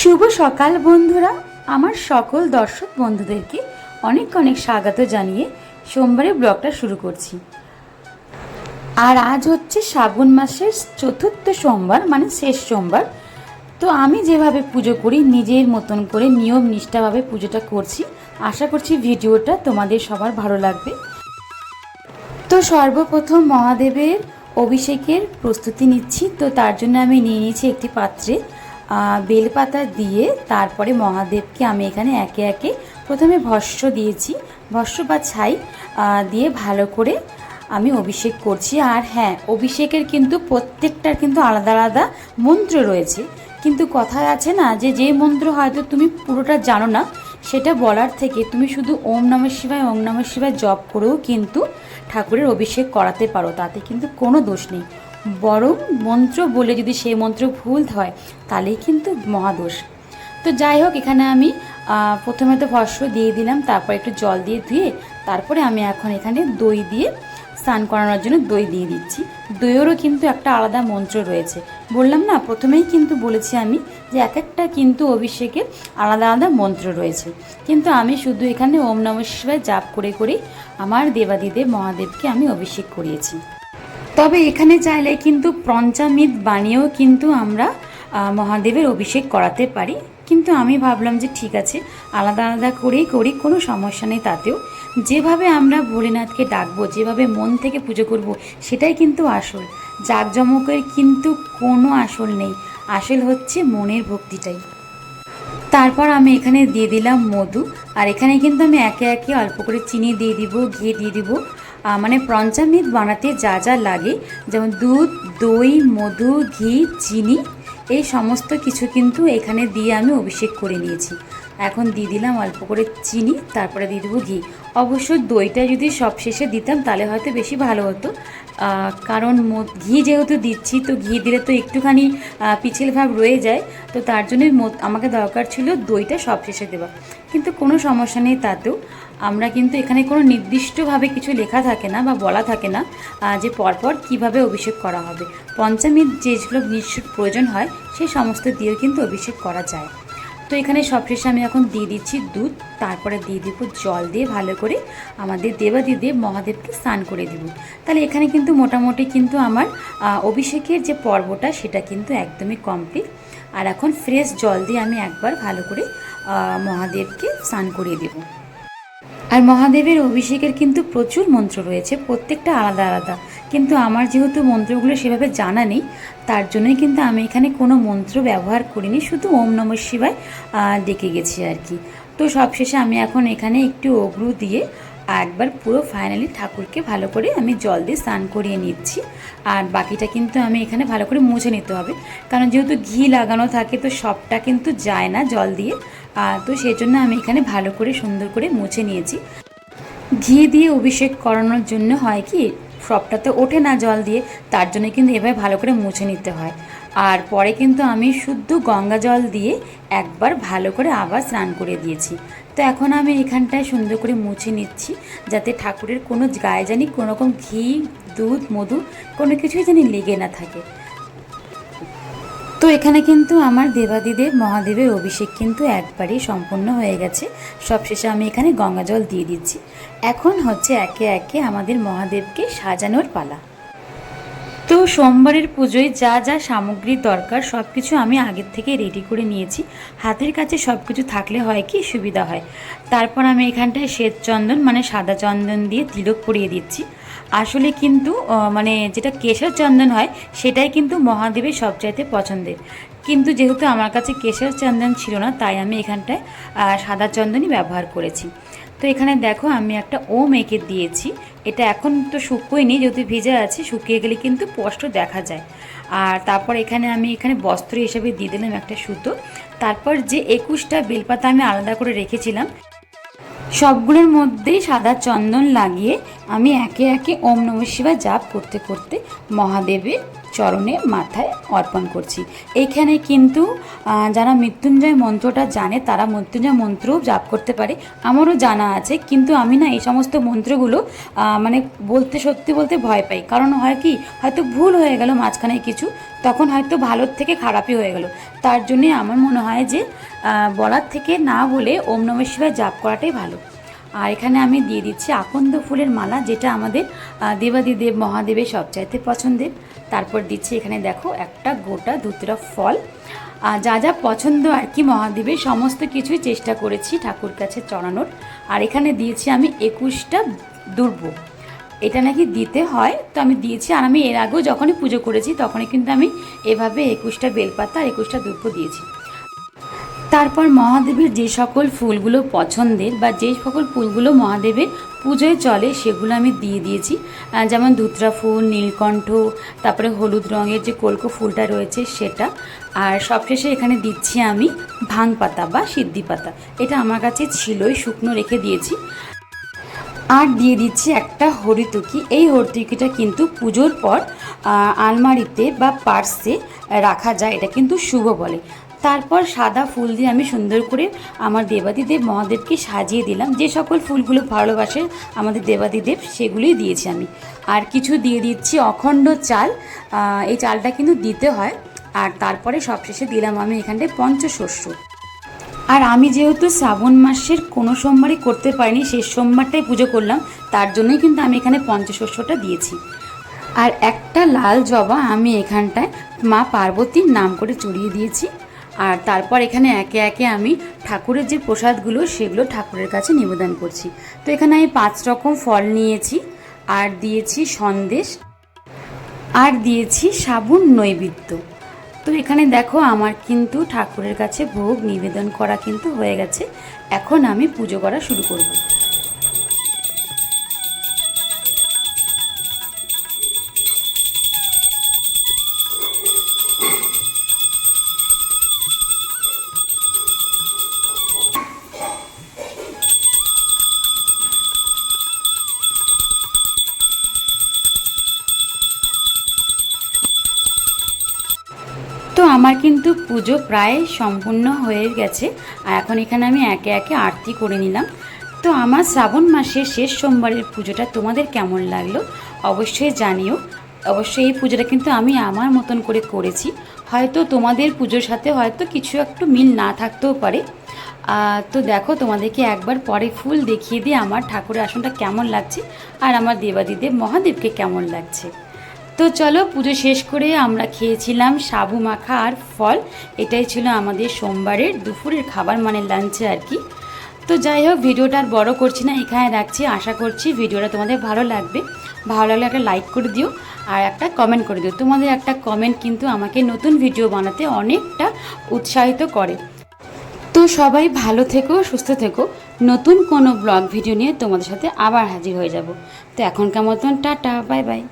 শুভ সকাল বন্ধুরা, আমার সকল দর্শক বন্ধুদেরকে অনেক অনেক স্বাগত জানিয়ে সোমবারের ব্লগটা শুরু করছি। আর আজ হচ্ছে শ্রাবণ মাসের চতুর্থ সোমবার, মানে শেষ সোমবার। তো আমি যেভাবে পুজো করি নিজের মতন করে নিয়ম নিষ্ঠাভাবে পুজোটা করছি। আশা করছি ভিডিওটা তোমাদের সবার ভালো লাগবে। তো সর্বপ্রথম মহাদেবের অভিষেকের প্রস্তুতি নিচ্ছি। তো তার জন্য আমি নিয়ে নিয়েছি একটি পাত্রে বেলপাতা দিয়ে, তারপরে মহাদেবকে আমি এখানে একে একে প্রথমে ভস্ম দিয়েছি, ভস্ম বা ছাই দিয়ে ভালো করে আমি অভিষেক করছি। আর হ্যাঁ, অভিষেকের কিন্তু প্রত্যেকটার কিন্তু আলাদা আলাদা মন্ত্র রয়েছে। কিন্তু কথায় আছে না, যে মন্ত্র হয়তো তুমি পুরোটা জানো না, সেটা বলার থেকে তুমি শুধু ওম নমঃ শিবায় ওম নমঃ শিবায় জপ করেও কিন্তু ঠাকুরের অভিষেক করাতে পারো, তাতে কিন্তু কোনো দোষ নেই। বরং মন্ত্র বলে যদি সেই মন্ত্র ভুল হয় তাহলেই কিন্তু মহাদোষ। তো যাই হোক, এখানে আমি প্রথমে তো ভস্ম দিয়ে দিলাম, তারপর একটু জল দিয়ে ধুয়ে তারপরে আমি এখন এখানে দই দিয়ে স্নান করানোর জন্য দই দিয়ে দিচ্ছি। দইয়েরও কিন্তু একটা আলাদা মন্ত্র রয়েছে, বললাম না প্রথমেই কিন্তু বলেছি আমি যে এক একটা কিন্তু অভিষেকের আলাদা আলাদা মন্ত্র রয়েছে। কিন্তু আমি শুধু এখানে ওম নমঃ শিবায় জাপ করে করে আমার দেবাদিদেব মহাদেবকে আমি অভিষেক করিয়েছি। তবে এখানে চাইলে কিন্তু পঞ্চামৃত বানিয়েও কিন্তু আমরা মহাদেবের অভিষেক করাতে পারি। কিন্তু আমি ভাবলাম যে ঠিক আছে, আলাদা আলাদা করেই করি, কোনো সমস্যা নেই তাতেও। যেভাবে আমরা ভোলেনাথকে ডাকবো, যেভাবে মন থেকে পুজো করব, সেটাই কিন্তু আসল। জাঁকজমকের কিন্তু কোনো আসল নেই, আসল হচ্ছে মনের ভক্তিটাই। তারপর আমি এখানে দিয়ে দিলাম মধু, আর এখানে কিন্তু আমি একে একে অল্প করে চিনি দিয়ে দিব, ঘি দিয়ে দিব। মানে পঞ্চামৃত বানাতে যা যা লাগে, যেমন দুধ, দই, মধু, ঘি, চিনি, এই সমস্ত কিছু কিন্তু এখানে দিয়ে আমি অভিষেক করে নিয়েছি। এখন দিয়ে দিলাম অল্প করে চিনি, তারপরে দিয়ে দেবো ঘি। অবশ্য দইটা যদি সব শেষে দিতাম তাহলে হয়তো বেশি ভালো হতো, কারণ ঘি যেহেতু দিচ্ছি, তো ঘি দিলে তো একটুখানি পিছিল ভাব রয়ে যায়। তো তার জন্যই আমাকে দরকার ছিল দইটা সব শেষে দেওয়া। কিন্তু কোনো সমস্যা নেই তাতেও। আমরা কিন্তু এখানে কোনো নির্দিষ্টভাবে কিছু লেখা থাকে না বা বলা থাকে না যে পরপর কিভাবে অভিষেক করা হবে। পঞ্চামৃত যেগুলো নিশ্চিত প্রয়োজন হয় সেই সমস্ত দিয়েও কিন্তু অভিষেক করা যায়। তো এখানে সবশেষে আমি এখন দিয়ে দিচ্ছি দুধ, তারপরে দিয়ে দিব জল দিয়ে ভালো করে আমাদের দেবাদিদেব মহাদেবকে স্নান করে দিব। তাহলে এখানে কিন্তু মোটামুটি কিন্তু আমার অভিষেকের যে পর্বটা সেটা কিন্তু একদমই কমপ্লিট। আর এখন ফ্রেশ জল দিয়ে আমি একবার ভালো করে মহাদেবকে স্নান করিয়ে দেব। আর মহাদেবের অভিষেকের কিন্তু প্রচুর মন্ত্র রয়েছে, প্রত্যেকটা আলাদা আলাদা। কিন্তু আমার যেহেতু মন্ত্রগুলো সেভাবে জানা নেই, তার জন্যই কিন্তু আমি এখানে কোনো মন্ত্র ব্যবহার করিনি, শুধু ওম নমঃ শিবায় ডেকে গেছি আর কি। তো সবশেষে আমি এখন এখানে একটু অগ্রু দিয়ে একবার পুরো ফাইনালি ঠাকুরকে ভালো করে আমি জল দিয়ে স্নান করিয়ে নিচ্ছি। আর বাকিটা কিন্তু আমি এখানে ভালো করে মুছে নিতে হবে, কারণ যেহেতু ঘি লাগানো থাকে তো সবটা কিন্তু যায় না জল দিয়ে। তো সেই জন্য আমি এখানে ভালো করে সুন্দর করে মুছে নিয়েছি। ঘি দিয়ে অভিষেক করানোর জন্য হয় কি, সবটা তো ওঠে না জল দিয়ে, তার জন্য কিন্তু এভাবে ভালো করে মুছে নিতে হয়। আর পরে কিন্তু আমি শুদ্ধ গঙ্গা জল দিয়ে একবার ভালো করে আবার স্নান করে দিয়েছি। তো এখন আমি এখানটায় সুন্দর করে মুছে নিচ্ছি, যাতে ঠাকুরের কোনো গায়ে জানি কোনো রকম ঘি, দুধ, মধু কোনো কিছুই জানি লেগে না থাকে। তো এখানে কিন্তু আমার দেবাদিদেব মহাদেবের অভিষেক কিন্তু একবারই সম্পন্ন হয়ে গেছে। সবশেষে আমি এখানে গঙ্গা জল দিয়ে দিচ্ছি। এখন হচ্ছে একে একে আমাদের মহাদেবকে সাজানোর পালা। তো সোমবারের পুজোয় যা যা সামগ্রীর দরকার সব কিছু আমি আগের থেকে রেডি করে নিয়েছি। হাতের কাছে সব কিছু থাকলে হয় কি সুবিধা হয়। তারপর আমি এখানটায় শ্বেত চন্দন মানে সাদা চন্দন দিয়ে তিলক পরিয়ে দিচ্ছি। আসলে কিন্তু মানে যেটা কেশর চন্দন হয় সেটাই কিন্তু মহাদেবের সবচাইতে পছন্দের। কিন্তু যেহেতু আমার কাছে কেশর চন্দন ছিল না, তাই আমি এখানটায় সাদা চন্দনই ব্যবহার করেছি। তো এখানে দেখো আমি একটা ওম এঁকে দিয়েছি। এটা এখন তো শুকোয়নি, যেহেতু ভিজে আছে, শুকিয়ে গেলে কিন্তু স্পষ্ট দেখা যায়। আর তারপর আমি এখানে বস্ত্র হিসেবে দিয়ে দিলাম একটা সুতো। তারপর যে 21টা বেলপাতা আমি আলাদা করে রেখেছিলাম, সবগুলোর মধ্যেই সাদা চন্দন লাগিয়ে আমি একে একে ওম নমঃ শিবায় জাপ করতে করতে মহাদেবের চরণে মাথায় অর্পণ করছি। এইখানে কিন্তু যারা মৃত্যুঞ্জয় মন্ত্রটা জানে তারা মৃত্যুঞ্জয় মন্ত্রও জাপ করতে পারে, আমারও জানা আছে, কিন্তু আমি না এই সমস্ত মন্ত্রগুলো মানে সত্যি বলতে ভয় পাই। কারণ হয় কি, হয়তো ভুল হয়ে গেল মাঝখানে কিছু, তখন হয়তো ভালোর থেকে খারাপই হয়ে গেল। তার জন্যে আমার মনে হয় যে বলার থেকে না বলে ওম নমঃ শিবায় জাপ করাটাই ভালো। আর এখানে আমি দিয়ে দিচ্ছি আকন্দ ফুলের মালা, যেটা আমাদের দেবাদিদেব মহাদেবের সবচাইতে পছন্দের। তারপর দিচ্ছি এখানে দেখো একটা গোটা ধুতরা ফল, যা যা পছন্দ আর কি মহাদেবের সমস্ত কিছুই চেষ্টা করেছি ঠাকুর কাছে চড়ানোর। আর এখানে দিয়েছি আমি 21টা দুর্ব, এটা নাকি দিতে হয়, তো আমি দিয়েছি। আর আমি এর আগেও যখনই পুজো করেছি তখনই কিন্তু আমি এভাবে 21টা বেলপাতা আর 21টা দুর্ব দিয়েছি। তারপর মহাদেবের যে সকল ফুলগুলো পছন্দের বা যে সকল ফুলগুলো মহাদেবের পুজোয় চলে সেগুলো আমি দিয়ে দিয়েছি, যেমন ধুতরা ফুল, নীলকণ্ঠ, তারপরে হলুদ রঙের যে কলকো ফুলটা রয়েছে সেটা। আর সবশেষে এখানে দিচ্ছি আমি ভাং পাতা বা সিদ্ধি পাতা, এটা আমার কাছে ছিলই, শুকনো রেখে দিয়েছি। আর দিয়ে দিচ্ছি একটা হরিতকি। এই হরিতকিটা কিন্তু পুজোর পর আলমারিতে বা পার্সে রাখা যায়, এটা কিন্তু শুভ বলে। তারপর সাদা ফুল দিয়ে আমি সুন্দর করে আমার দেবাদিদেব মহাদেবকে সাজিয়ে দিলাম। যে সকল ফুলগুলো ভালোবাসে আমাদের দেবাদিদেব সেগুলোই দিয়েছি আমি। আর কিছু দিয়ে দিচ্ছি অখণ্ড চাল, এই চালটা কিন্তু দিতে হয়। আর তারপরে সবশেষে দিলাম আমি এখানটায় পঞ্চশস্য। আর আমি যেহেতু শ্রাবণ মাসের কোনো সোমবারই করতে পারিনি, শেষ সোমবারটাই পুজো করলাম, তার জন্যই কিন্তু আমি এখানে পঞ্চশস্যটা দিয়েছি। আর একটা লাল জবা আমি এখানটায় মা পার্বতীর নাম করে চড়িয়ে দিয়েছি। আর তারপর এখানে একে একে আমি ঠাকুরের যে প্রসাদগুলো সেগুলো ঠাকুরের কাছে নিবেদন করছি। তো এখানে আমি 5 রকম ফল নিয়েছি, আর দিয়েছি সন্দেশ, আর দিয়েছি সাবুন নৈবেদ্য। তো এখানে দেখো আমার কিন্তু ঠাকুরের কাছে ভোগ নিবেদন করা কিন্তু হয়ে গেছে। এখন আমি পুজো করা শুরু করব। তো আমার কিন্তু পুজো প্রায় সম্পূর্ণ হয়ে গেছে। আর এখন এখানে আমি একে একে আরতি করে নিলাম। তো আমার শ্রাবণ মাসের শেষ সোমবারের পুজোটা তোমাদের কেমন লাগলো অবশ্যই জানিও। অবশ্যই এই পুজোটা কিন্তু আমি আমার মতন করে করেছি, হয়তো তোমাদের পুজোর সাথে হয়তো কিছু একটু মিল না থাকতেও পারে। তো দেখো তোমাদেরকে একবার পরে ফুল দেখিয়ে দিয়ে আমার ঠাকুরের আসনটা কেমন লাগছে আর আমার দেবাদিদেব মহাদেবকে কেমন লাগছে। তো চলো, পুজো শেষ করে আমরা খেয়েছিলাম সাবু মাখা আর ফল। এটাই ছিল আমাদের সোমবারের দুপুরের খাবার, মানে লাঞ্চে আর কি। তো যাই হোক, ভিডিওটা আর বড় করছি না, এখানে রাখছি। আশা করছি ভিডিওটা তোমাদের ভালো লাগবে। ভালো লাগলে একটা লাইক করে দিও আর একটা কমেন্ট করে দিও। তোমাদের একটা কমেন্ট কিন্তু আমাকে নতুন ভিডিও বানাতে অনেকটা উৎসাহিত করে। তো সবাই ভালো থেকো, সুস্থ থেকো। নতুন কোনো ব্লগ ভিডিও নিয়ে তোমাদের সাথে আবার হাজির হয়ে যাব। তো এখনকার মতন টাটা, বাই বাই।